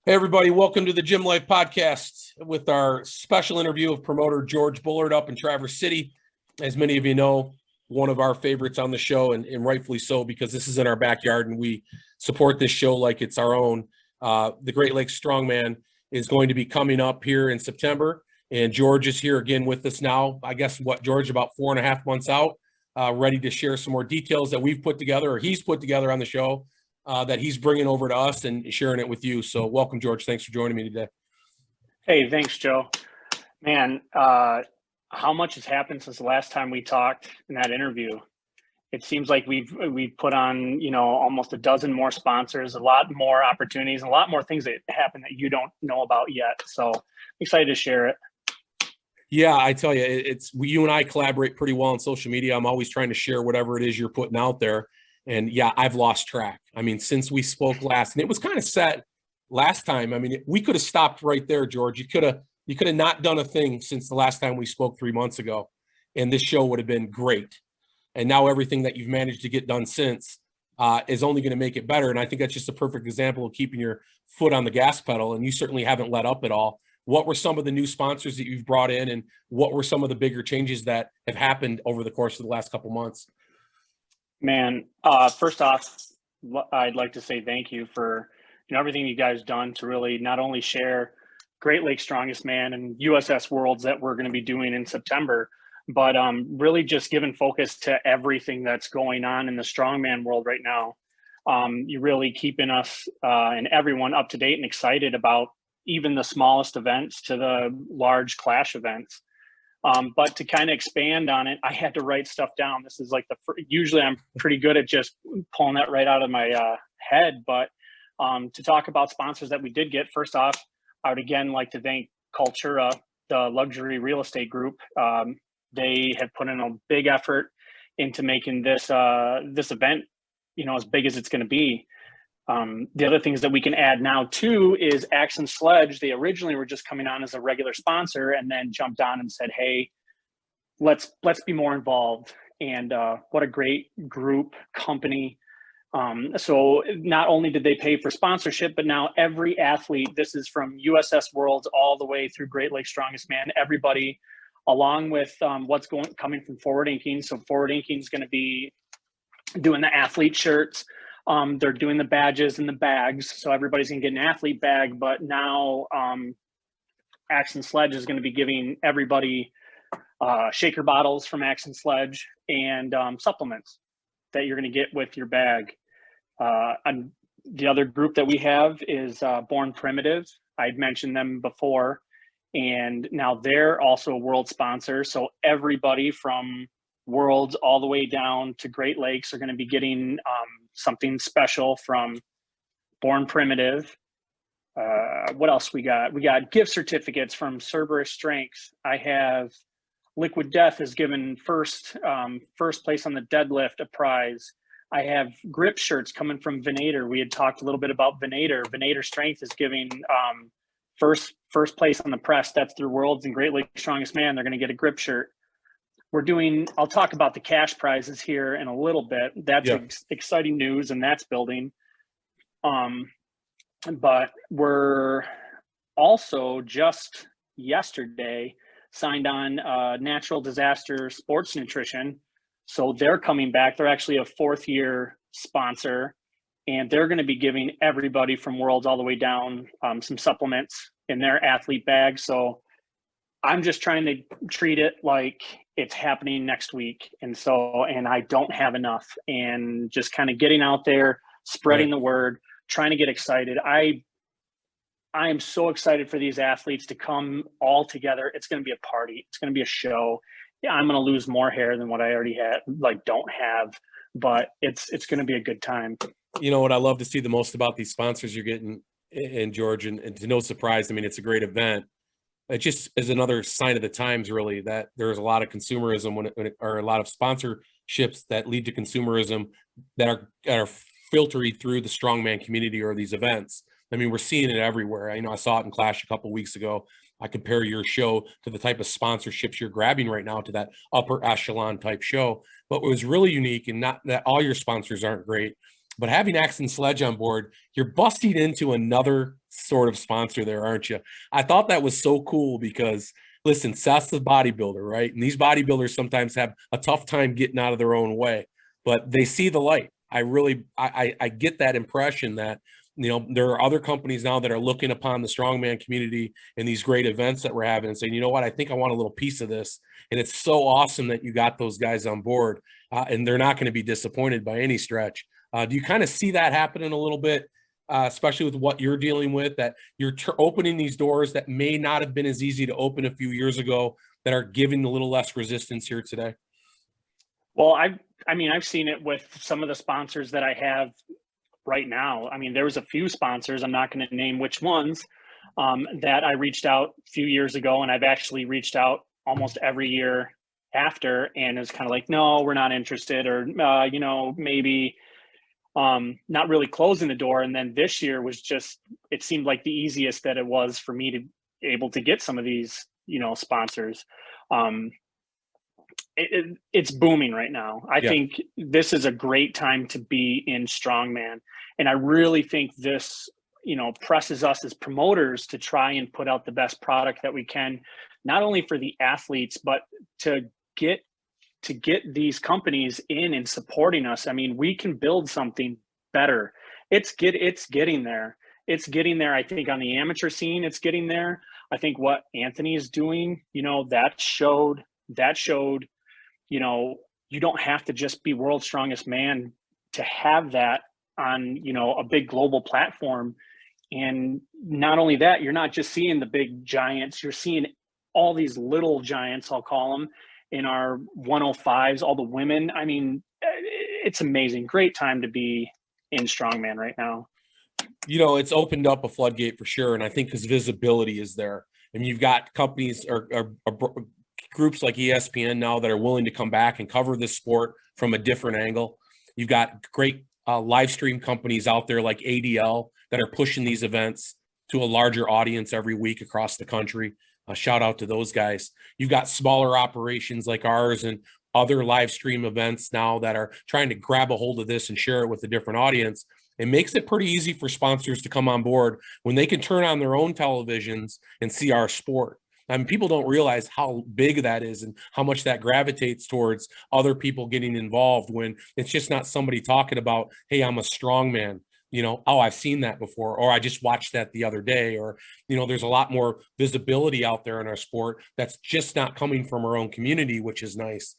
Hey, everybody. Welcome to the Gym Life Podcast with our special interview of promoter George Bullard up in Traverse City. As many of you know, one of our favorites on the show, and rightfully so, because this is in our backyard and we support this show like it's our own. The Great Lakes Strongman is going to be coming up here in September, and George is here again with us now. I guess, George, about 4.5 months out, ready to share some more details that we've put together or he's put together on the show. That he's bringing over to us and sharing it with you. So welcome, George. Thanks for joining me today. Hey, thanks, Joe. Man, how much has happened since the last time we talked in that interview? It seems like we've put on, almost a dozen more sponsors, a lot more opportunities, a lot more things that happen that you don't know about yet. So I'm excited to share it. Yeah, I tell you, you and I collaborate pretty well on social media. I'm always trying to share whatever it is you're putting out there. And yeah, I've lost track. I mean, since we spoke last, and it was kind of set last time. I mean, we could have stopped right there, George. You could have not done a thing since the last time we spoke 3 months ago, and this show would have been great. And now everything that you've managed to get done since is only going to make it better. And I think that's just a perfect example of keeping your foot on the gas pedal. And you certainly haven't let up at all. What were some of the new sponsors that you've brought in, and what were some of the bigger changes that have happened over the course of the last couple months? Man, first off, I'd like to say thank you for everything you guys done to really not only share Great Lakes Strongest Man and USS Worlds that we're going to be doing in September, but really just giving focus to everything that's going on in the strongman world right now. You're really keeping us and everyone up to date and excited about even the smallest events to the large clash events. But to kind of expand on it, I had to write stuff down. This is like usually I'm pretty good at just pulling that right out of my head. But to talk about sponsors that we did get, first off, I would again like to thank Cultura, the luxury real estate group. They have put in a big effort into making this event, as big as it's going to be. The other things that we can add now too is Axe and Sledge. They originally were just coming on as a regular sponsor and then jumped on and said, hey, let's be more involved. And what a great group company. So not only did they pay for sponsorship, but now every athlete, this is from USS Worlds all the way through Great Lakes Strongest Man, everybody, along with what's coming from Forward Inking. So Forward Inking is going to be doing the athlete shirts. They're doing the badges and the bags, so everybody's gonna get an athlete bag. But now Axe and Sledge is going to be giving everybody shaker bottles from Axe and Sledge and supplements that you're going to get with your bag. And the other group that we have is Born Primitive. I'd mentioned them before, and now they're also a world sponsor. So everybody from Worlds all the way down to Great Lakes are going to be getting something special from Born Primitive. What else we got? We got gift certificates from Cerberus Strength. I have Liquid Death is given first place on the deadlift a prize. I have grip shirts coming from Venator. We had talked a little bit about Venator. Venator Strength is giving first place on the press. That's through Worlds and Great Lakes Strongest Man. They're going to get a grip shirt. I'll talk about the cash prizes here in a little bit. That's exciting news, and that's building. But we're also just yesterday signed on Natural Disaster Sports Nutrition. So they're coming back. They're actually a 4th-year sponsor, and they're going to be giving everybody from Worlds all the way down some supplements in their athlete bag. So I'm just trying to treat it like it's happening next week. And I don't have enough, and just kind of getting out there, spreading the word, trying to get excited. I am so excited for these athletes to come all together. It's going to be a party. It's going to be a show. Yeah, I'm going to lose more hair than what I already don't have, but it's going to be a good time. You know what I love to see the most about these sponsors you're getting, and George, and to no surprise, I mean, it's a great event. It just is another sign of the times, really, that there's a lot of consumerism or a lot of sponsorships that lead to consumerism that are filtering through the strongman community or these events. I mean, we're seeing it everywhere. I saw it in Clash a couple of weeks ago. I compare your show to the type of sponsorships you're grabbing right now to that upper echelon type show. But what was really unique, and not that all your sponsors aren't great, But having Axe and Sledge on board, you're busting into another sort of sponsor there, aren't you? I thought that was so cool because listen, Seth's a bodybuilder, right? And these bodybuilders sometimes have a tough time getting out of their own way, but they see the light. I get that impression that, you know, there are other companies now that are looking upon the strongman community and these great events that we're having and saying, you know what, I think I want a little piece of this. And it's so awesome that you got those guys on board, and they're not going to be disappointed by any stretch. Do you kind of see that happening a little bit, especially with what you're dealing with, that you're opening these doors that may not have been as easy to open a few years ago that are giving a little less resistance here today? Well, I've seen it with some of the sponsors that I have right now. I mean, there was a few sponsors, I'm not going to name which ones, that I reached out a few years ago, and I've actually reached out almost every year after, and it's kind of like, no, we're not interested, or you know, maybe not really closing the door. And then this year was just, it seemed like the easiest that it was for me to able to get some of these, you know, sponsors. It's booming right now. I think this is a great time to be in strongman. And I really think this, you know, presses us as promoters to try and put out the best product that we can, not only for the athletes, but to get these companies in and supporting us. I mean, we can build something better. It's getting there. It's getting there. I think on the amateur scene, it's getting there. I think what Anthony is doing, you know, that showed, you know, you don't have to just be world's strongest man to have that on, you know, a big global platform. And not only that, you're not just seeing the big giants, you're seeing all these little giants, I'll call them, in our 105s, all the women. I mean, it's amazing. Great time to be in strongman right now. You know, it's opened up a floodgate for sure. And I think because visibility is there. I mean, you've got companies or groups like ESPN now that are willing to come back and cover this sport from a different angle. You've got great live stream companies out there like ADL that are pushing these events to a larger audience every week across the country. Shout out to those guys. You've got smaller operations like ours and other live stream events now that are trying to grab a hold of this and share it with a different audience. It makes it pretty easy for sponsors to come on board when they can turn on their own televisions and see our sport. I mean, people don't realize how big that is and how much that gravitates towards other people getting involved when it's just not somebody talking about, hey, I'm a strongman. You know, oh, I've seen that before, or I just watched that the other day, or, you know, there's a lot more visibility out there in our sport that's just not coming from our own community, which is nice.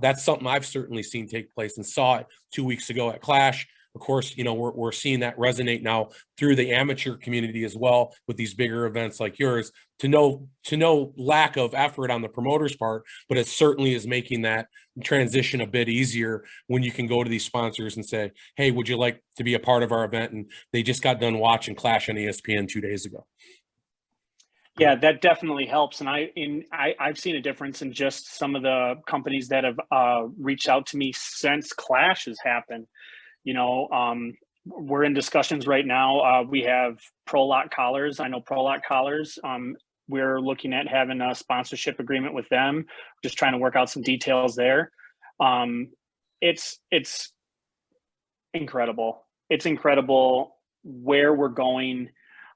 That's something I've certainly seen take place and saw it 2 weeks ago at Clash. Of course, you know, we're seeing that resonate now through the amateur community as well with these bigger events like yours, to no lack of effort on the promoter's part, but it certainly is making that transition a bit easier when you can go to these sponsors and say, hey, would you like to be a part of our event? And they just got done watching Clash on ESPN 2 days ago. Yeah, that definitely helps. And I've seen a difference in just some of the companies that have reached out to me since Clash has happened. You know, we're in discussions right now. We have Pro Lock Collars. I know Pro Lock Collars. We're looking at having a sponsorship agreement with them. Just trying to work out some details there. It's incredible. It's incredible where we're going.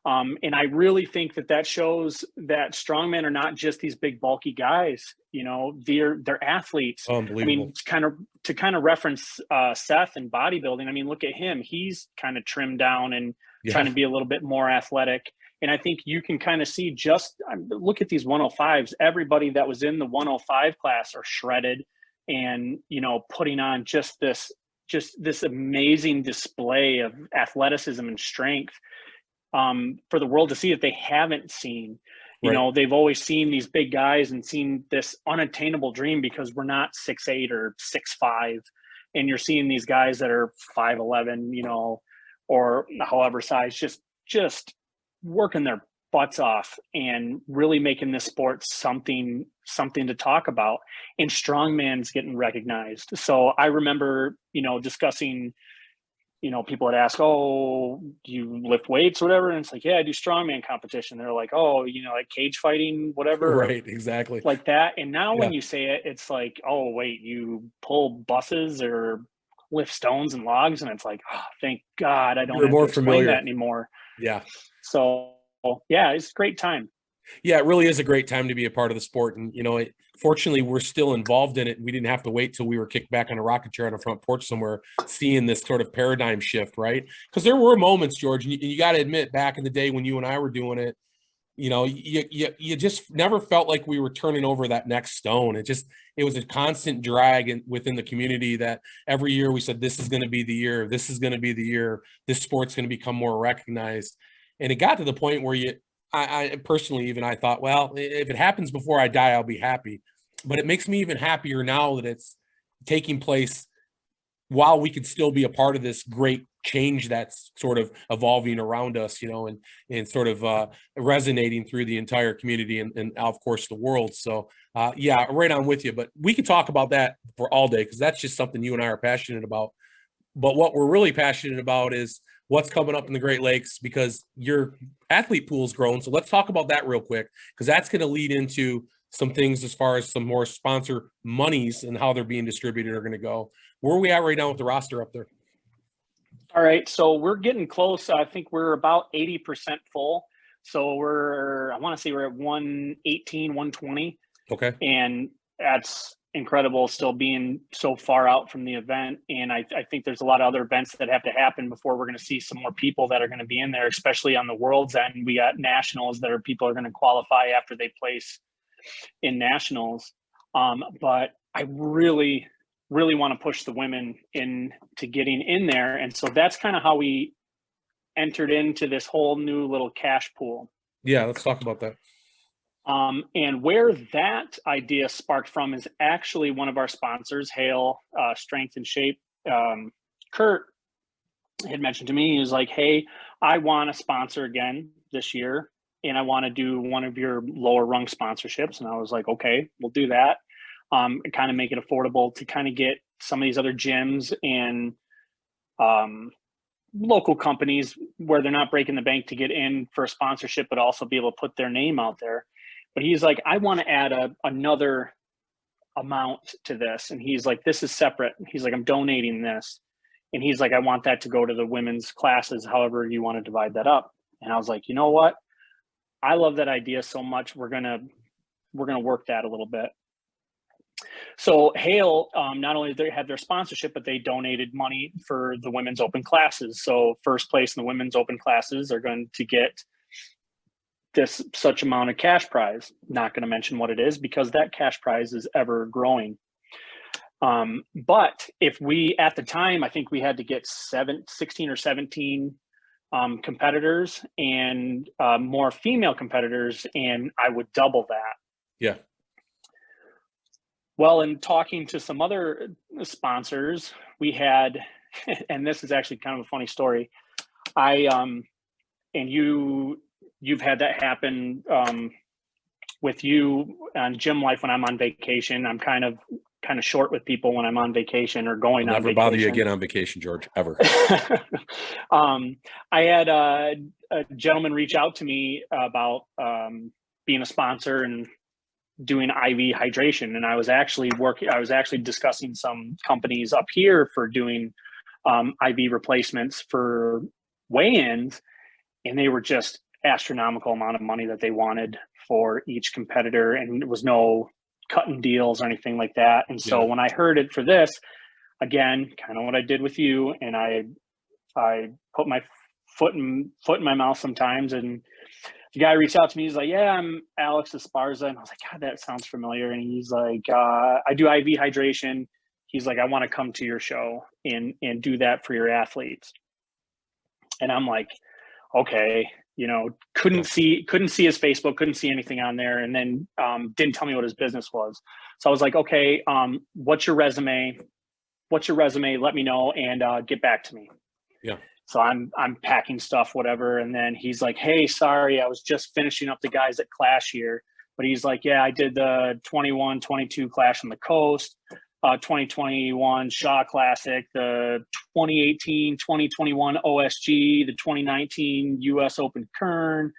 And I really think that shows that strongmen are not just these big bulky guys. You know, they're athletes. Unbelievable. I mean, to kind of reference Seth and bodybuilding. I mean, look at him. He's kind of trimmed down and trying to be a little bit more athletic. And I think you can kind of see, just look at these 105s. Everybody that was in the 105 class are shredded, and, you know, putting on just this amazing display of athleticism and strength. For the world to see that they haven't seen. You know, they've always seen these big guys and seen this unattainable dream because we're not 6'8" or 6'5", and you're seeing these guys that are 5'11", you know, or however size, just working their butts off and really making this sport something to talk about. And strongman's getting recognized. So I remember, you know, discussing, you know, people would ask, oh, do you lift weights or whatever? And it's like, yeah, I do strongman competition. They're like, oh, you know, like cage fighting, whatever. Right, exactly. Like that. And now when you say it, it's like, oh, wait, you pull buses or lift stones and logs. And it's like, oh, thank God I don't You're have more to explain familiar. that anymore. Yeah. So yeah, it's a great time. Yeah, it really is a great time to be a part of the sport. And, fortunately, we're still involved in it. We didn't have to wait till we were kicked back on a rocket chair on a front porch somewhere, seeing this sort of paradigm shift, right? Because there were moments, George, and you got to admit, back in the day when you and I were doing it, you just never felt like we were turning over that next stone. It was a constant drag within the community that every year we said, this is going to be the year, this is going to be the year, this sport's going to become more recognized. And it got to the point where I personally, even I thought, well, if it happens before I die, I'll be happy. But it makes me even happier now that it's taking place while we could still be a part of this great change that's sort of evolving around us, and sort of resonating through the entire community and of course the world. So yeah, right on with you. But we could talk about that for all day because that's just something you and I are passionate about. But what we're really passionate about is what's coming up in the Great Lakes, because your athlete pool's grown. So let's talk about that real quick, because that's going to lead into some things as far as some more sponsor monies and how they're being distributed are going to go. Where are we at right now with the roster up there? All right, so we're getting close. I think we're about 80% full. So I want to say we're at 118, 120. Okay. And that's incredible, still being so far out from the event. And I think there's a lot of other events that have to happen before we're going to see some more people that are going to be in there, especially on the world's end. We got nationals that people are going to qualify after they place in nationals. But I really want to push the women into getting in there. And so that's kind of how we entered into this whole new little cash pool. Yeah, let's talk about that. And where that idea sparked from is actually one of our sponsors, Hale Strength and Shape. Kurt had mentioned to me, he was like, hey, I want to sponsor again this year, and I want to do one of your lower rung sponsorships. And I was like, okay, we'll do that. And kind of make it affordable to kind of get some of these other gyms and local companies where they're not breaking the bank to get in for a sponsorship, but also be able to put their name out there. But he's like, I want to add another amount to this. And he's like, this is separate. He's like, I'm donating this. And he's like, I want that to go to the women's classes, however you want to divide that up. And I was like, you know what? I love that idea so much. We're gonna work that a little bit. So Hale, not only they had their sponsorship, but they donated money for the women's open classes. So first place in the women's open classes are going to get this such amount of cash prize. Not going to mention what it is because that cash prize is ever growing. But if we, at the time, I think we had to get 16 or 17 competitors and more female competitors, and I would double that. Yeah. Well, in talking to some other sponsors, we had, and this is actually kind of a funny story. And you've had that happen with you on Gym Life when I'm on vacation. I'm kind of short with people when I'm on vacation or going on vacation. Never bother you again on vacation, George, ever. I had a gentleman reach out to me about being a sponsor and doing IV hydration. And I was actually discussing some companies up here for doing IV replacements for weigh-ins, and they were just astronomical amount of money that they wanted for each competitor, and there was no cutting deals or anything like that. And so when I heard it for this, again, kind of what I did with you, and I put my foot in my mouth sometimes, and the guy reached out to me. He's like, yeah, I'm Alex Esparza. And I was like, God, that sounds familiar. And he's like, I do IV hydration. He's like, I want to come to your show and do that for your athletes. And I'm like, okay, couldn't see his Facebook, couldn't see anything on there. And then didn't tell me what his business was. So I was like, okay, what's your resume? Let me know and get back to me. Yeah. So I'm packing stuff, whatever. And then he's like, hey, sorry, I was just finishing up the guys at Clash here. But he's like, yeah, I did the 21-22 Clash on the Coast, 2021 Shaw Classic, the 2018-2021 OSG, the 2019 US Open Kern,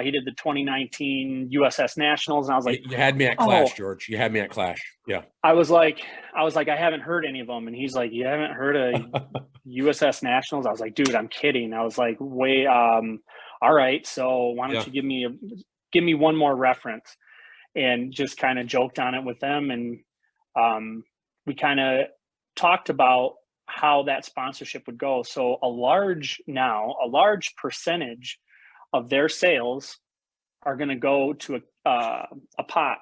He did the 2019 USS Nationals, and I was like, you had me at Clash, George. You had me at Clash. Yeah. I was like, I haven't heard any of them, and he's like, you haven't heard of USS Nationals? I was like, dude, I'm kidding. I was like, wait, all right, so why don't you give me one more reference? And just kind of joked on it with them, and we kind of talked about how that sponsorship would go. So a large percentage of their sales are going to go to a pot.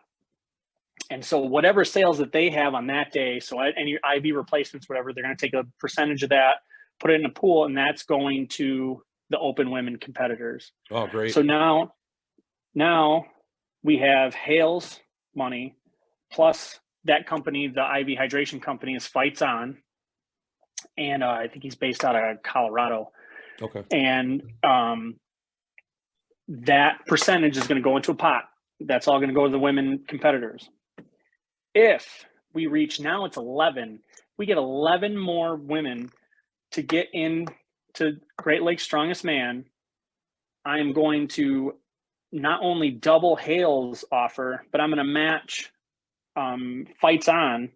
And so whatever sales that they have on that day, so any IV replacements, whatever, they're going to take a percentage of that, put it in a pool, and that's going to the open women competitors. Oh, great. So now we have Hale's money, plus that company, the IV hydration company, is Fights On. And I think he's based out of Colorado. Okay. And that percentage is going to go into a pot. That's all going to go to the women competitors. If we reach, now it's 11, we get 11 more women to get into Great Lakes Strongest Man, I am going to not only double Hale's offer, but I'm going to match Fights On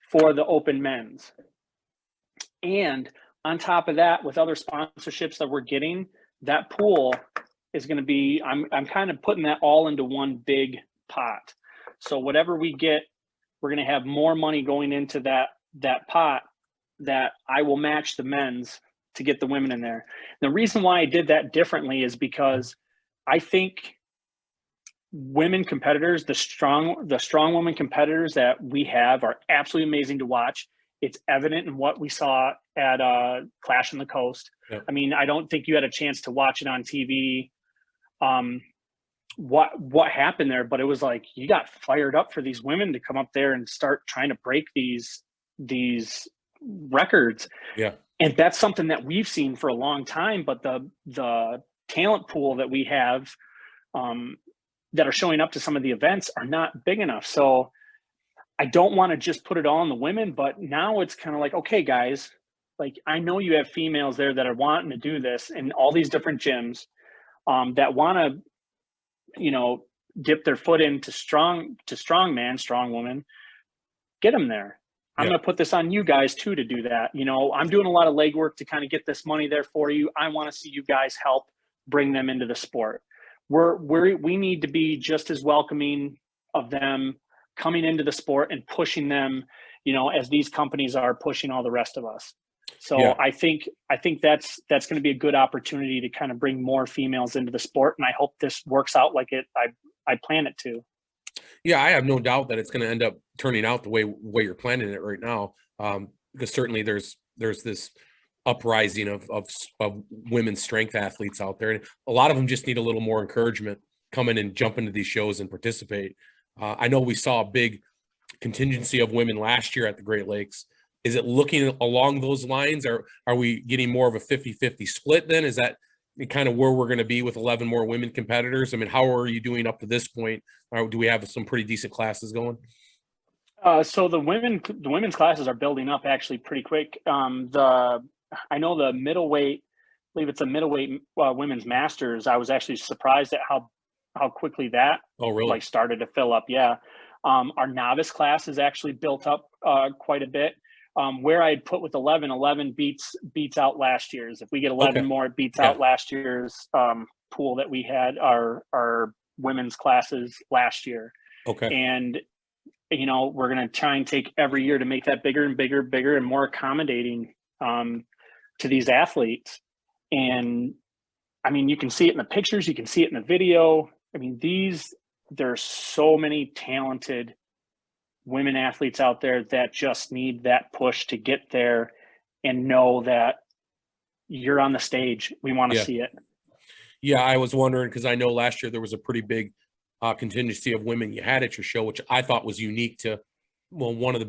for the open men's. And on top of that, with other sponsorships that we're getting, that pool is going to be, I'm kind of putting that all into one big pot. So whatever we get, we're going to have more money going into that pot that I will match the men's to get the women in there. And the reason why I did that differently is because I think women competitors, the strong women competitors that we have, are absolutely amazing to watch. It's evident in what we saw at Clash on the Coast. Yep. I mean, I don't think you had a chance to watch it on TV. What happened there, but it was like you got fired up for these women to come up there and start trying to break these records. Yeah. And that's something that we've seen for a long time, but the talent pool that we have that are showing up to some of the events are not big enough. So I don't want to just put it all on the women, but now it's kind of like, okay, guys, like I know you have females there that are wanting to do this in all these different gyms that want to, dip their foot into strongman, strong woman, get them there. I'm going to put this on you guys too, to do that. I'm doing a lot of legwork to kind of get this money there for you. I want to see you guys help bring them into the sport. We need to be just as welcoming of them coming into the sport and pushing them, as these companies are pushing all the rest of us. So I think that's going to be a good opportunity to kind of bring more females into the sport. And I hope this works out like I plan it to. Yeah, I have no doubt that it's going to end up turning out the way you're planning it right now. Because certainly there's this uprising of women's strength athletes out there. And a lot of them just need a little more encouragement, come in and jump into these shows and participate. I know we saw a big contingency of women last year at the Great Lakes. Is it looking along those lines? Or are we getting more of a 50-50 split then? Is that kind of where we're going to be with 11 more women competitors? I mean, how are you doing up to this point? Or do we have some pretty decent classes going? So the women's classes are building up actually pretty quick. I know the middleweight, I believe it's a middleweight women's masters. I was actually surprised at how quickly that started to fill up. Yeah. Our novice class is actually built up quite a bit. Where I'd put with 11 beats out last year's. If we get 11 more, it beats out last year's pool that we had our women's classes last year. Okay. And we're going to try and take every year to make that bigger and bigger and more accommodating to these athletes. And I mean, you can see it in the pictures, you can see it in the video. I mean, there's so many talented women athletes out there that just need that push to get there and know that you're on the stage. We want to see it. Yeah, I was wondering, because I know last year there was a pretty big contingency of women you had at your show, which I thought was unique to, one of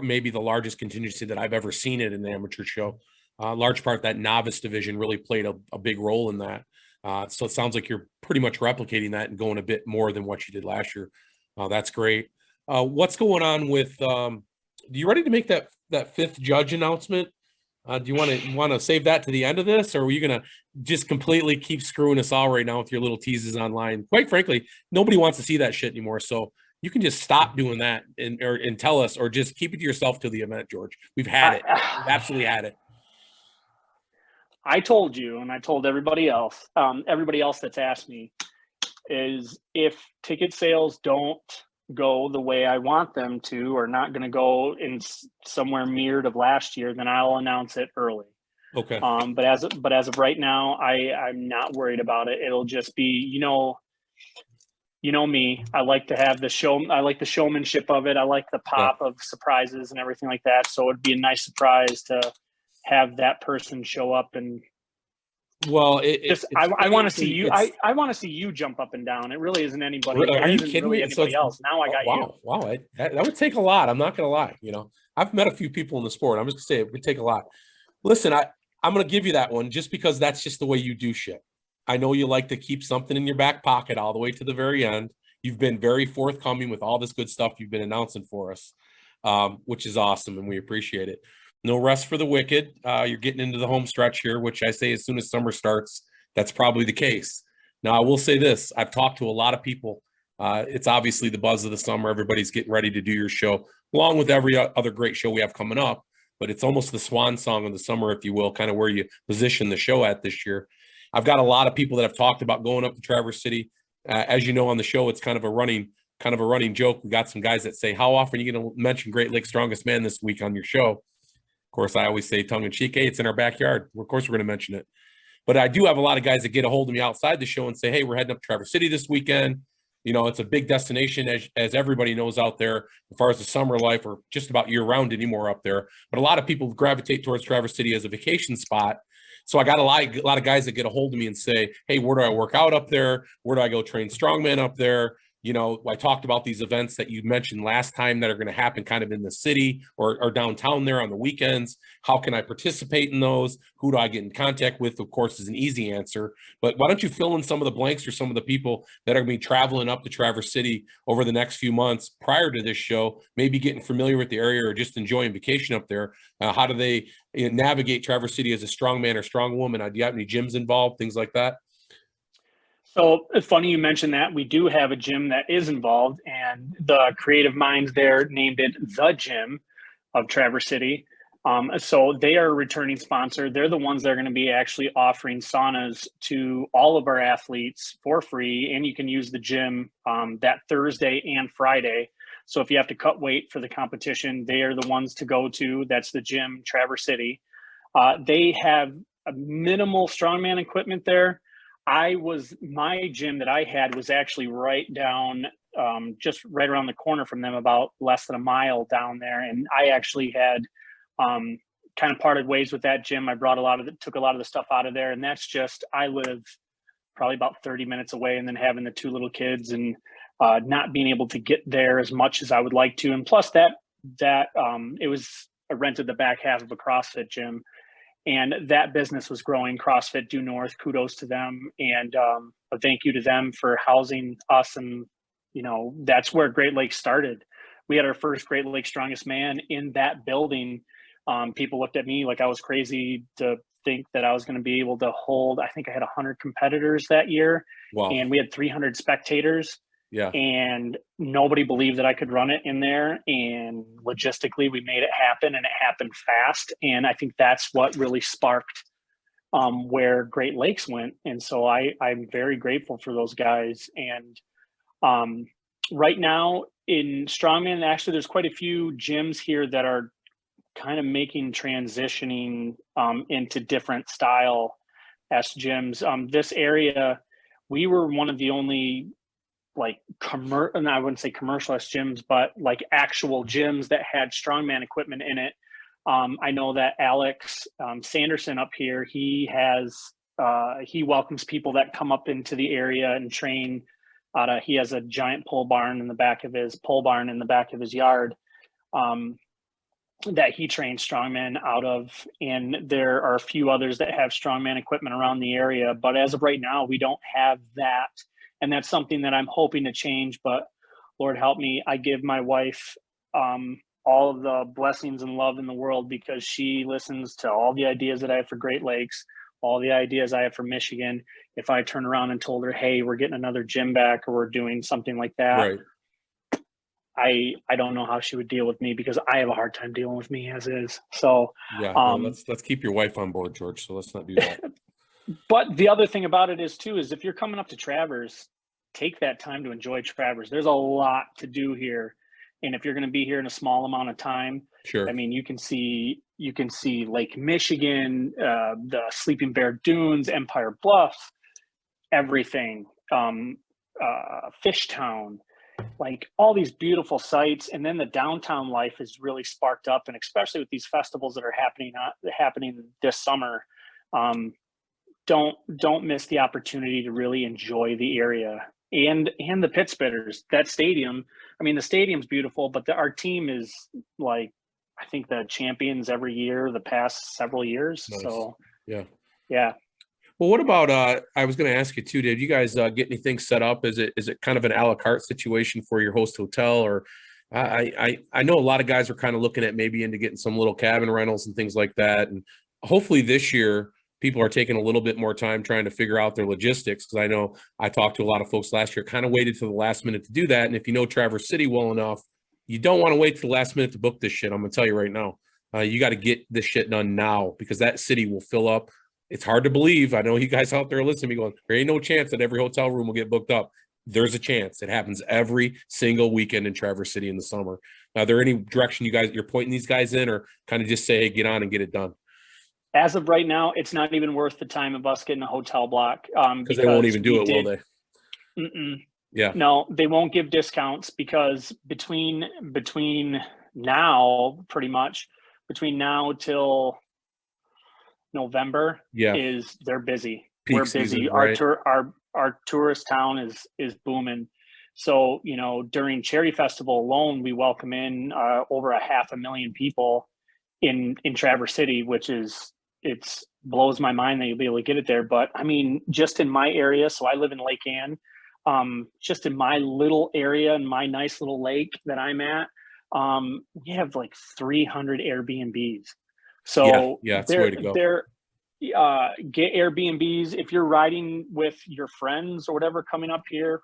maybe the largest contingency that I've ever seen at an amateur show. Large part that novice division really played a big role in that. So it sounds like you're pretty much replicating that and going a bit more than what you did last year. That's great. What's going on with, you ready to make that fifth judge announcement? Do you want to save that to the end of this, or are you going to just completely keep screwing us all right now with your little teases online? Quite frankly, nobody wants to see that shit anymore. So you can just stop doing that and tell us, or just keep it to yourself to the event, George. We've had it. We've absolutely had it. I told you, and I told everybody else that's asked me, is if ticket sales don't go the way I want them to, or not going to go in somewhere mirrored of last year, then I'll announce it early. Okay. But as of right now, I'm not worried about it. It'll just be, you know me. I like to have the show. I like the showmanship of it. I like the pop of surprises and everything like that. So it'd be a nice surprise to have that person show up. And well, I want to see you. I want to see you jump up and down. It really isn't anybody. Are you kidding really me? Anybody else. Now I got you. Wow. That would take a lot. I'm not going to lie. I've met a few people in the sport. I'm just going to say it would take a lot. Listen, I'm going to give you that one just because that's just the way you do shit. I know you like to keep something in your back pocket all the way to the very end. You've been very forthcoming with all this good stuff you've been announcing for us, which is awesome, and we appreciate it. No rest for the wicked. You're getting into the home stretch here, which I say as soon as summer starts, that's probably the case. Now, I will say this. I've talked to a lot of people. It's obviously the buzz of the summer. Everybody's getting ready to do your show, along with every other great show we have coming up. But it's almost the swan song of the summer, if you will, kind of where you position the show at this year. I've got a lot of people that have talked about going up to Traverse City. As you know, on the show, it's kind of a running joke. We got some guys that say, how often are you going to mention Great Lakes Strongest Man this week on your show? Of course, I always say tongue in cheek, hey, it's in our backyard. Of course, we're going to mention it. But I do have a lot of guys that get a hold of me outside the show and say, hey, we're heading up to Traverse City this weekend. It's a big destination, as everybody knows out there, as far as the summer life, or just about year round anymore up there. But a lot of people gravitate towards Traverse City as a vacation spot. So I got a lot of guys that get a hold of me and say, hey, where do I work out up there? Where do I go train strongman up there? I talked about these events that you mentioned last time that are going to happen kind of in the city or downtown there on the weekends. How can I participate in those? Who do I get in contact with? Of course, is an easy answer. But why don't you fill in some of the blanks for some of the people that are going to be traveling up to Traverse City over the next few months prior to this show, maybe getting familiar with the area or just enjoying vacation up there? How do they navigate Traverse City as a strong man or strong woman? Do you have any gyms involved, things like that? So it's funny you mentioned that. We do have a gym that is involved, and the creative minds there named it the Gym of Traverse City. So they are a returning sponsor. They're the ones that are going to be actually offering saunas to all of our athletes for free, and you can use the gym that Thursday and Friday. So if you have to cut weight for the competition, they are the ones to go to. That's the Gym, Traverse City. They have a minimal strongman equipment there. My gym that I had was actually right down, just right around the corner from them, about less than a mile down there. And I actually had kind of parted ways with that gym. I took a lot of the stuff out of there. And that's just, I live probably about 30 minutes away, and then having the two little kids and not being able to get there as much as I would like to. And plus I rented the back half of a CrossFit gym. And that business was growing. CrossFit due north, kudos to them, and a thank you to them for housing us. And that's where Great Lakes started. We had our first Great Lakes Strongest Man in that building. People looked at me like I was crazy to think that I was going to be able to hold. I think I had 100 competitors that year. Wow. And we had 300 spectators. Yeah. And nobody believed that I could run it in there. And logistically, we made it happen, and it happened fast. And I think that's what really sparked where Great Lakes went. And so I'm very grateful for those guys. And right now in Strongman, actually, there's quite a few gyms here that are kind of transitioning into different style S gyms. This area, we were one of the only and I wouldn't say commercialized gyms, but like actual gyms that had strongman equipment in it. I know that Alex Sanderson up here, he welcomes people that come up into the area and train. He has a giant pole barn in the back of his yard that he trains strongmen out of. And there are a few others that have strongman equipment around the area, but as of right now, we don't have that. And that's something that I'm hoping to change, but Lord help me, I give my wife all of the blessings and love in the world, because she listens to all the ideas that I have for Great Lakes, all the ideas I have for Michigan. If I turn around and told her, hey, we're getting another gym back, or we're doing something like that, Right. I don't know how she would deal with me, because I have a hard time dealing with me as is. So, Yeah. No, let's keep your wife on board, George. So let's not do that. but the other thing about it is too, is if you're coming up to Traverse, take that time to enjoy Traverse. There's a lot to do here. And if you're going to be here in a small amount of time, Sure. I mean, you can see Lake Michigan, the Sleeping Bear Dunes, Empire Bluff, everything, Fishtown, like all these beautiful sites. And then the downtown life is really sparked up, and especially with these festivals that are happening this summer. Don't miss the opportunity to really enjoy the area and the pit spitters. That stadium, I mean, the stadium's beautiful, but our team is, like, I think the champions every year, the past several years. Nice. So yeah. Well, what about, I was going to ask you too, did you guys get anything set up? Is it kind of an a la carte situation for your host hotel? Or I know a lot of guys are kind of looking at maybe into getting some little cabin rentals and things like that. And hopefully this year people are taking a little bit more time trying to figure out their logistics. Cause I know I talked to a lot of folks last year, kind of waited to the last minute to do that. And if you know Traverse City well enough, you don't want to wait to the last minute to book this shit. I'm going to tell you right now, you got to get this shit done now, because that city will fill up. It's hard to believe. I know you guys out there listening to me going, there ain't no chance that every hotel room will get booked up. There's a chance. It happens every single weekend in Traverse City in the summer. Now, are there any direction you're pointing these guys in, or kind of just say, hey, get on and get it done? As of right now, it's not even worth the time of us getting a hotel block. Because they won't even do it, will they? Yeah. No, they won't give discounts, because between now, pretty much between now till November, they're busy. Peak We're busy. season, right? Our tourist town is booming. So, during Cherry Festival alone, we welcome in over 500,000 people in Traverse City, which it's blows my mind that you'll be able to get it there. But I mean, just in my area, so I live in Lake Ann, just in my little area, in my nice little lake that I'm at, we have like 300 Airbnbs. So it's the way to go. Get Airbnbs. If you're riding with your friends or whatever coming up here,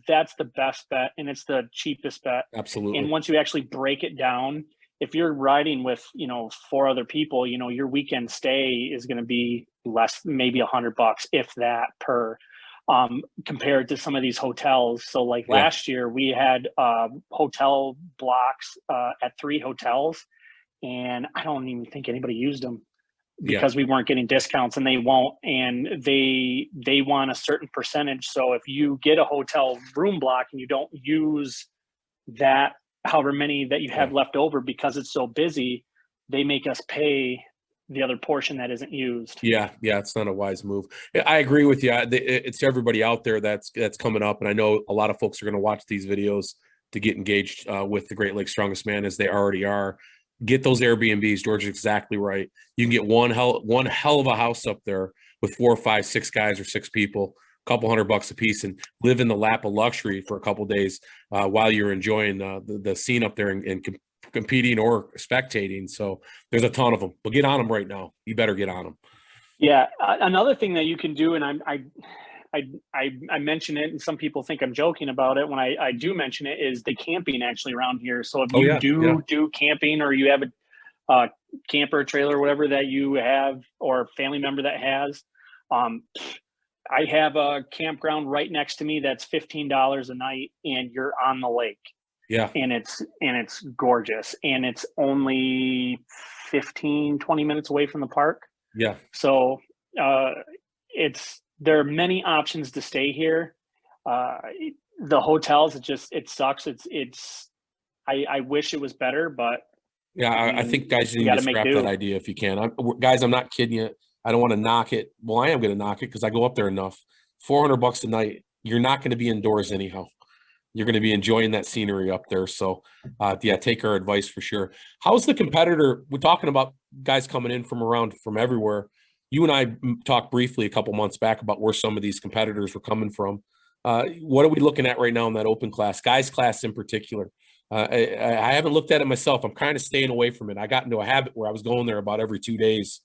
that's the best bet, and it's the cheapest bet. Absolutely. And once you actually break it down, if you're riding with 4 other people, your weekend stay is going to be less, maybe $100, if that, per, compared to some of these hotels. So like last year we had hotel blocks at 3 hotels, and I don't even think anybody used them, because we weren't getting discounts, and they won't, and they want a certain percentage. So if you get a hotel room block and you don't use that, however many that you have left over, because it's so busy, they make us pay the other portion that isn't used. Yeah, it's not a wise move. I agree with you. It's everybody out there that's coming up, and I know a lot of folks are going to watch these videos to get engaged with the Great Lakes Strongest Man, as they already are. Get those Airbnbs. George is exactly right. You can get one hell of a house up there with 4 or 5, 6 guys or 6 people, a couple $100 a piece, and live in the lap of luxury for a couple days while you're enjoying the scene up there and competing or spectating. So there's a ton of them, but get on them right now. You better get on them. Yeah. Another thing that you can do, and I mention it, and some people think I'm joking about it when I do mention it, is the camping actually around here. So if you do camping, or you have a camper, trailer, whatever that you have, or a family member that has, I have a campground right next to me that's $15 a night, and you're on the lake. Yeah. And it's gorgeous, and it's only 15-20 minutes away from the park. Yeah. So there are many options to stay here. The hotels, it sucks. I wish it was better, but I think guys need to scrap that idea if you can. Guys, I'm not kidding you. I don't want to knock it. Well, I am going to knock it because I go up there enough. $400 a night. You're not going to be indoors anyhow. You're going to be enjoying that scenery up there. So, take our advice for sure. How's the competitor? We're talking about guys coming in from everywhere. You and I talked briefly a couple months back about where some of these competitors were coming from. What are we looking at right now in that open class, guys class in particular? I haven't looked at it myself. I'm kind of staying away from it. I got into a habit where I was going there about every 2 days,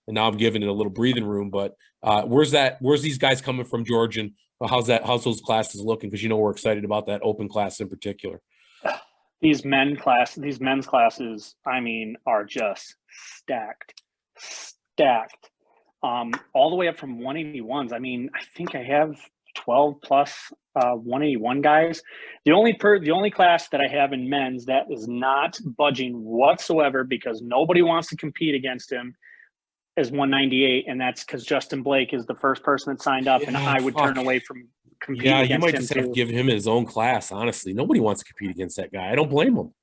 and now I'm giving it a little breathing room. But where's these guys coming from, George? And how's those classes looking? Because we're excited about that open class in particular. These men's classes, I mean, are just stacked. All the way up from 181s. I mean, I think I have 12 plus 181 guys. The only class that I have in men's that is not budging whatsoever because nobody wants to compete against him is 198, and that's because Justin Blake is the first person that signed up, and I would turn away from competing against him. Yeah, you might just have to give him his own class, honestly. Nobody wants to compete against that guy. I don't blame him.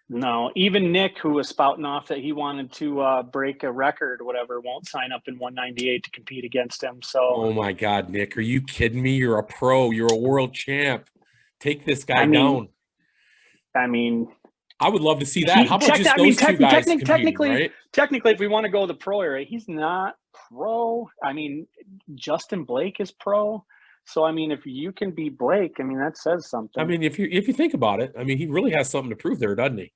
No, even Nick, who was spouting off that he wanted to break a record or whatever, won't sign up in 198 to compete against him. So, oh my God, Nick, are you kidding me? You're a pro. You're a world champ. Take this guy down. I mean, I would love to see that. How about just those two guys competing, right? Technically, if we want to go the pro area, he's not pro. I mean, Justin Blake is pro. So, I mean, if you can beat Blake, I mean, that says something. I mean, if you think about it, I mean, he really has something to prove there, doesn't he?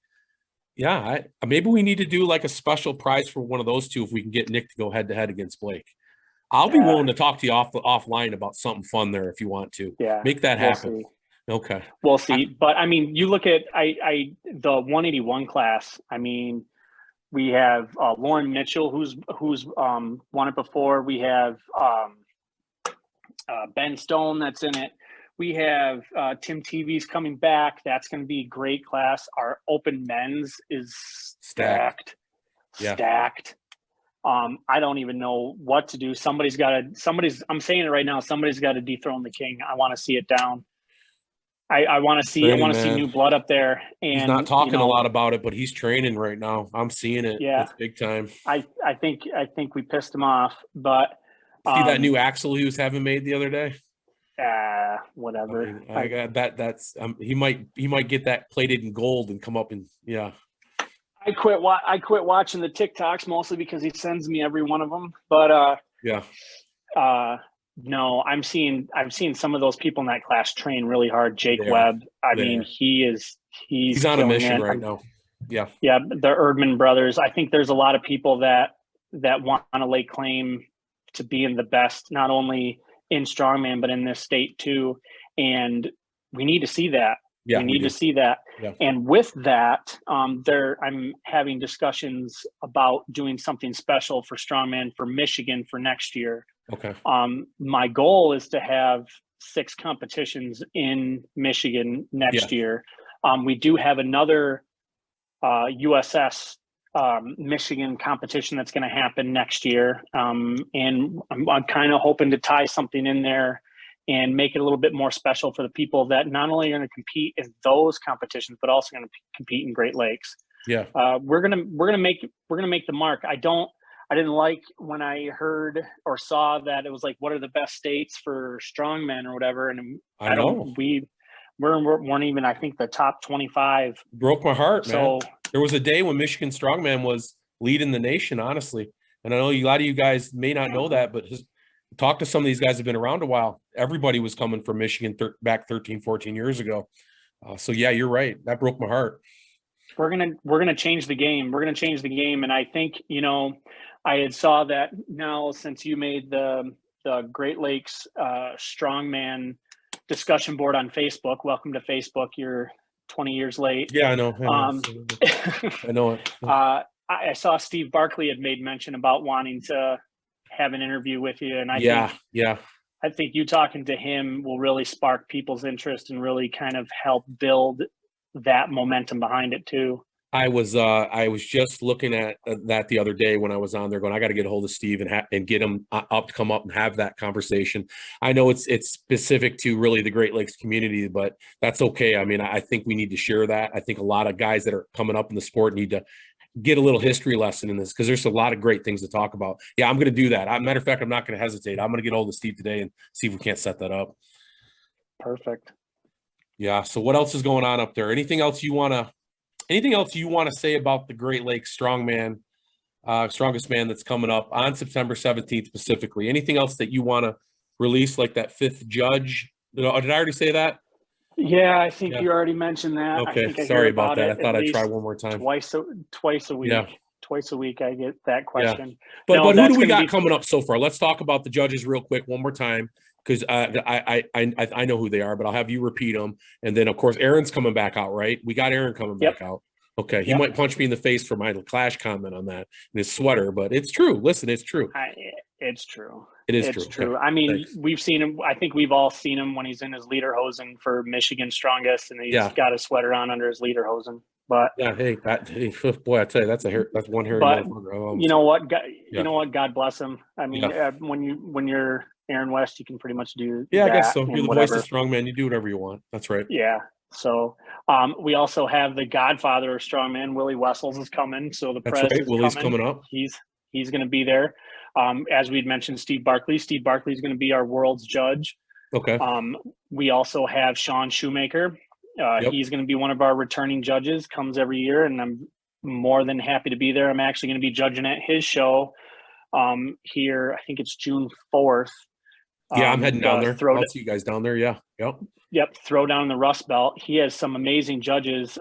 Yeah, maybe we need to do like a special prize for one of those two if we can get Nick to go head-to-head against Blake. I'll be willing to talk to you offline about something fun there if you want to. Yeah, make that happen. Okay, we'll see. But I mean, you look at the 181 class. I mean, we have Lauren Mitchell, who's won it before. We have Ben Stone that's in it. We have Tim TV's coming back. That's going to be a great class. Our open men's is stacked. I don't even know what to do. I'm saying it right now. Somebody's got to dethrone the king. I want to see it down. I want to see new blood up there. And he's not talking a lot about it, but he's training right now. I'm seeing it. Yeah, it's big time. I think we pissed him off, but see that new axle he was having made the other day. Whatever. I got that. That's he might get that plated in gold and come up and I quit watching the TikToks mostly because he sends me every one of them. But no, I've seen some of those people in that class train really hard. Jake Webb. I mean, he's on a mission right now. Yeah. Yeah, the Erdman brothers. I think there's a lot of people that want to lay claim to being the best, not only in strongman, but in this state too. And we need to see that. Yeah, we need to see that. Yeah. And with that, I'm having discussions about doing something special for strongman for Michigan for next year. Okay. My goal is to have 6 competitions in Michigan next year. We do have another USS Michigan competition that's going to happen next year. And I'm kind of hoping to tie something in there and make it a little bit more special for the people that not only are going to compete in those competitions, but also going to compete in Great Lakes. Yeah. We're going to make the mark. I didn't like when I heard or saw that it was like, what are the best states for strongmen or whatever. And we weren't even, I think, the top 25. Broke my heart, man. So there was a day when Michigan strongman was leading the nation, honestly. And I know a lot of you guys may not know that, but talk to some of these guys have been around a while. Everybody was coming from Michigan back 13, 14 years ago. So yeah, you're right. That broke my heart. We're gonna change the game. We're gonna change the game. And I think, I had saw that now since you made the Great Lakes Strongman discussion board on Facebook. Welcome to Facebook. You're 20 years late. Yeah, I know. I know it. I saw Steve Barkley had made mention about wanting to have an interview with you. And I think you talking to him will really spark people's interest and really kind of help build that momentum behind it too. I was just looking at that the other day when I was on there going, I got to get a hold of Steve and get him up to come up and have that conversation. I know it's specific to really the Great Lakes community, but that's okay. I mean, I think we need to share that. I think a lot of guys that are coming up in the sport need to get a little history lesson in this because there's a lot of great things to talk about. Yeah, I'm going to do that. Matter of fact, I'm not going to hesitate. I'm going to get a hold of Steve today and see if we can't set that up. Perfect. Yeah. So what else is going on up there? Anything else you want to say about the Great Lakes Strongman, Strongest Man that's coming up on September 17th specifically? Anything else that you want to release, like that 5th judge? Did I already say that? Yeah, I think Yeah. you already mentioned that. I Okay. think I hear Sorry about about that. it I at thought I'd try least one more time. twice a Yeah. week. Twice a week I get that Yeah. question. But No, who do that's we going to got be coming up so far? Let's talk about the judges real quick one more time because I know who they are, but I'll have you repeat them. And then of course Aaron's coming back out, right? We got Aaron coming Yep. back out. Okay, he Yep. might punch me in the face for my Clash comment on that in his sweater, but it's true. Listen, it's true. It's true. It is It's true. true. Okay. I mean, Thanks. we've seen him. I think we've all seen him when he's in his lederhosen for Michigan Strongest, and he's got a sweater on under his lederhosen. But yeah, hey, boy, I tell you, that's one hairy but motherfucker. you know what? You know what? God bless him. I mean, Yeah. when you're Aaron West, you can pretty much do Yeah, I guess that so. You're and the voice whatever. of Strongman. You do whatever you want. That's right. Yeah. So we also have the godfather of strongman, Willie Wessels, is coming. So the That's press right. is Willie's coming up. He's going to be there. As we'd mentioned, Steve Barkley. Steve Barkley is going to be our world's judge. Okay. We also have Sean Shoemaker. Yep. He's going to be one of our returning judges. Comes every year, and I'm more than happy to be there. I'm actually going to be judging at his show here. I think it's June 4th. Yeah, I'm heading down there. I'll see you guys down there. Yeah. Yep. Yep. Throw down in the Rust Belt. He has some amazing judges.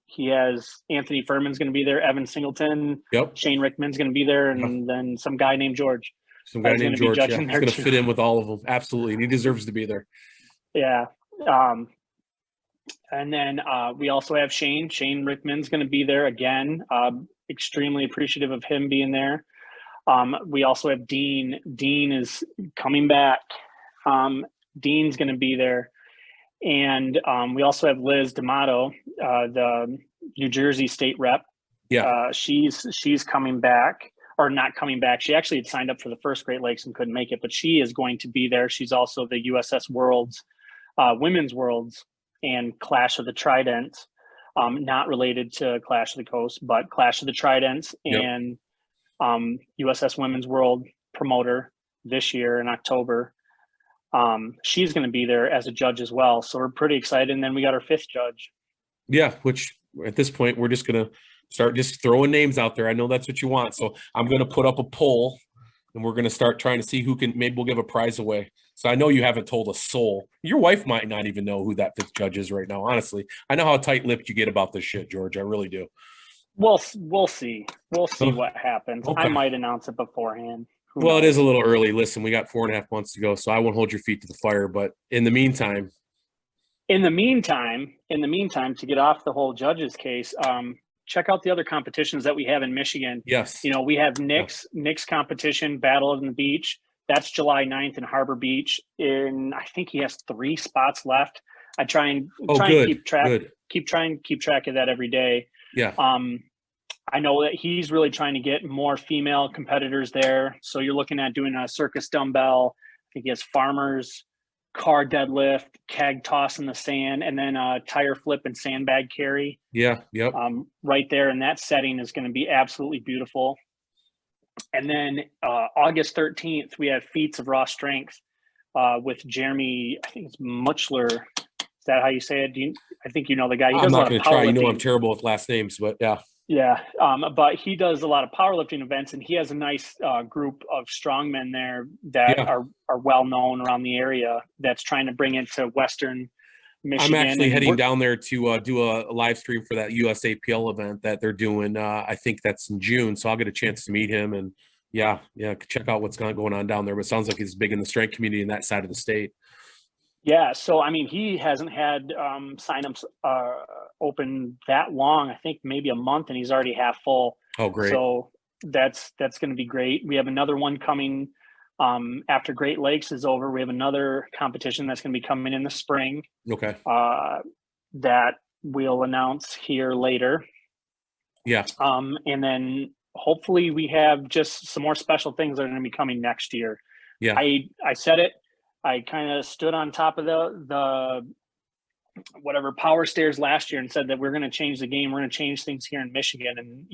He has Anthony Furman's going to be there, Evan Singleton. Yep. Shane Rickman's going to be there, and then some guy named George. Some guy named George. Yeah. He's going to too. fit in with all of them. Absolutely. And he deserves to be there. Yeah. And then we also have Shane. Shane Rickman's going to be there again. Extremely appreciative of him being there. We also have Dean. Dean is coming back. Dean's going to be there. And we also have Liz D'Amato, the New Jersey state rep. Yeah. She's coming back, or not coming back. She actually had signed up for the first Great Lakes and couldn't make it, but she is going to be there. She's also the USS Worlds, Women's Worlds, and Clash of the Tridents. Not related to Clash of the Coast, but Clash of the Tridents and USS Women's World promoter this year in October. She's going to be there as a judge as well. So we're pretty excited. And then we got our fifth judge. Yeah, which at this point, we're just going to start just throwing names out there. I know that's what you want. So I'm going to put up a poll and we're going to start trying to see who can, maybe we'll give a prize away. So I know you haven't told a soul. Your wife might not even know who that fifth judge is right now, honestly. I know how tight-lipped you get about this shit, George. I really do. We'll see. We'll see what happens. Okay. I might announce it beforehand. Well, it is a little early. Listen, we got 4.5 months to go, so I won't hold your feet to the fire. But in the meantime, to get off the whole judges case, check out the other competitions that we have in Michigan. Yes. You know, we have Nick's competition, Battle on the Beach. That's July 9th in Harbor Beach. I think he has 3 spots left. I try and keep track of that every day. Yeah. I know that he's really trying to get more female competitors there. So you're looking at doing a circus dumbbell. I think he has farmers, car deadlift, keg toss in the sand, and then a tire flip and sandbag carry. Yeah. Yep. Right there in that setting is going to be absolutely beautiful. And then August 13th, we have feats of raw strength with Jeremy, I think it's Muchler. Is that how you say it? I think you know the guy. I'm not going to try. You know I'm terrible with last names, but yeah. Yeah, but he does a lot of powerlifting events, and he has a nice group of strongmen there that are well known around the area. That's trying to bring it to Western Michigan. I'm actually heading down there to do a live stream for that USAPL event that they're doing. I think that's in June, so I'll get a chance to meet him and check out what's going on down there. But it sounds like he's big in the strength community in that side of the state. Yeah, so I mean, he hasn't had signups open that long. I think maybe a month, and he's already half full. Oh, great! So that's going to be great. We have another one coming after Great Lakes is over. We have another competition that's going to be coming in the spring. Okay. That we'll announce here later. Yeah. And then hopefully we have just some more special things that are going to be coming next year. Yeah. I said it. I kind of stood on top of the whatever power stairs last year and said that we're going to change the game. We're going to change things here in Michigan, and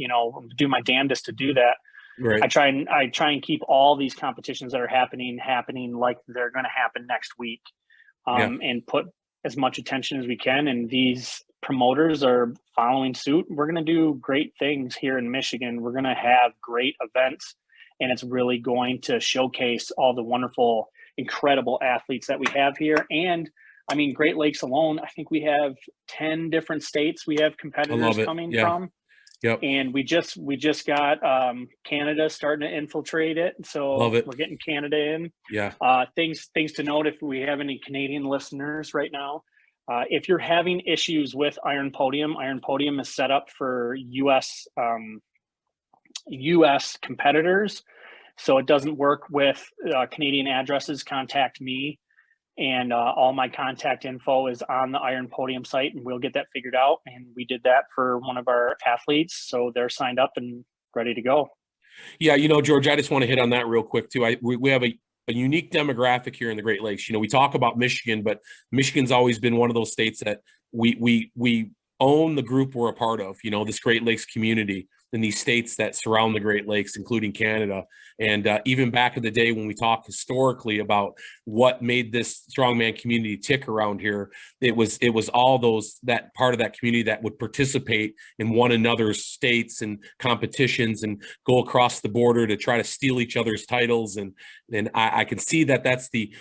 do my damnedest to do that. Right. I try and keep all these competitions that are happening like they're going to happen next week, and put as much attention as we can. And these promoters are following suit. We're going to do great things here in Michigan. We're going to have great events, and it's really going to showcase all the wonderful, incredible athletes that we have here. And I mean, Great Lakes alone, I think we have 10 different states we have I competitors love it. coming Yeah. from. Yep. And we just got Canada starting to infiltrate it. So Love it. we're getting Canada in. Yeah. Things to note if we have any Canadian listeners right now. If you're having issues with Iron Podium is set up for US competitors. So it doesn't work with Canadian addresses. Contact me, and all my contact info is on the Iron Podium site, and we'll get that figured out. And we did that for one of our athletes, so they're signed up and ready to go. Yeah, George, I just want to hit on that real quick too. We have a unique demographic here in the Great Lakes. We talk about Michigan, but Michigan's always been one of those states that we own the group we're a part of, this Great Lakes community in these states that surround the Great Lakes, including Canada. And even back in the day when we talk historically about what made this strongman community tick around here, it was all that part of that community that would participate in one another's states and competitions and go across the border to try to steal each other's titles. And I can see that's the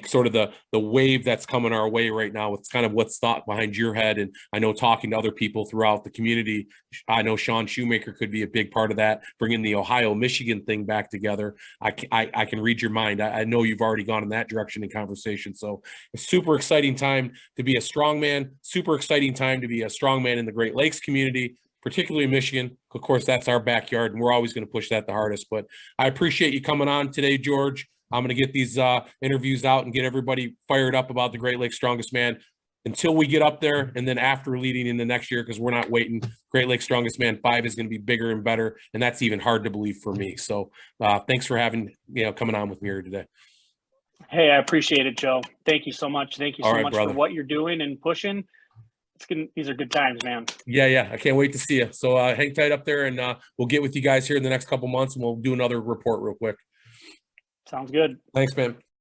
sort of the wave that's coming our way right now. It's kind of what's thought behind your head. And I know talking to other people throughout the community, I know Sean Shoemaker could be a big part of that, bringing the Ohio-Michigan thing back together. I can read your mind. I know you've already gone in that direction in conversation. So a super exciting time to be a strongman, super exciting time to be a strongman in the Great Lakes community, particularly Michigan. Of course, that's our backyard, and we're always going to push that the hardest. But I appreciate you coming on today, George. I'm going to get these interviews out and get everybody fired up about the Great Lakes Strongest Man until we get up there, and then after leading into next year, because we're not waiting. Great Lakes Strongest Man 5 is going to be bigger and better, and that's even hard to believe for me. So thanks for coming on with me here today. Hey, I appreciate it, Joe. Thank you so much. Thank you so much brother. for what you're doing and pushing. These are good times, man. Yeah. I can't wait to see you. So hang tight up there, and we'll get with you guys here in the next couple months, and we'll do another report real quick. Sounds good. Thanks, man.